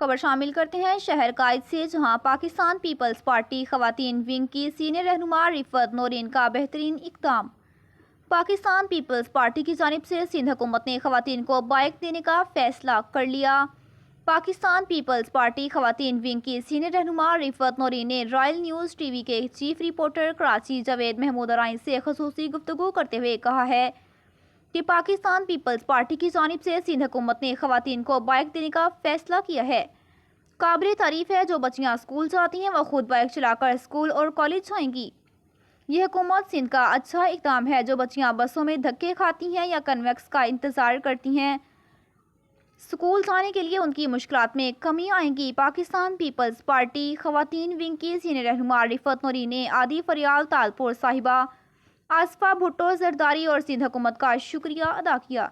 خبر شامل کرتے ہیں شہر قائد سے، جہاں پاکستان پیپلز پارٹی خواتین ونگ کی سینئر رہنما رفعت نورین کا بہترین اقدام۔ پاکستان پیپلز پارٹی کی جانب سے سندھ حکومت نے خواتین کو بائیک دینے کا فیصلہ کر لیا۔ پاکستان پیپلز پارٹی خواتین ونگ کی سینئر رہنما رفعت نورین نے رائل نیوز ٹی وی کے چیف رپورٹر کراچی جاوید محمود ارائیں سے خصوصی گفتگو کرتے ہوئے کہا ہے کہ پاکستان پیپلز پارٹی کی جانب سے سندھ حکومت نے خواتین کو بائیک دینے کا فیصلہ کیا ہے۔ قابل تعریف ہے، جو بچیاں اسکول جاتی ہیں وہ خود بائیک چلا کر اسکول اور کالج جائیں گی۔ یہ حکومت سندھ کا اچھا اقدام ہے۔ جو بچیاں بسوں میں دھکے کھاتی ہیں یا کنویکس کا انتظار کرتی ہیں، اسکول جانے کے لیے ان کی مشکلات میں کمی آئے گی۔ پاکستان پیپلز پارٹی خواتین ونگ کی سینئر رہنما رفعت نورین نے آدی فریال تالپور صاحبہ آصفہ بھٹو زرداری اور سندھ حکومت کا شکریہ ادا کیا۔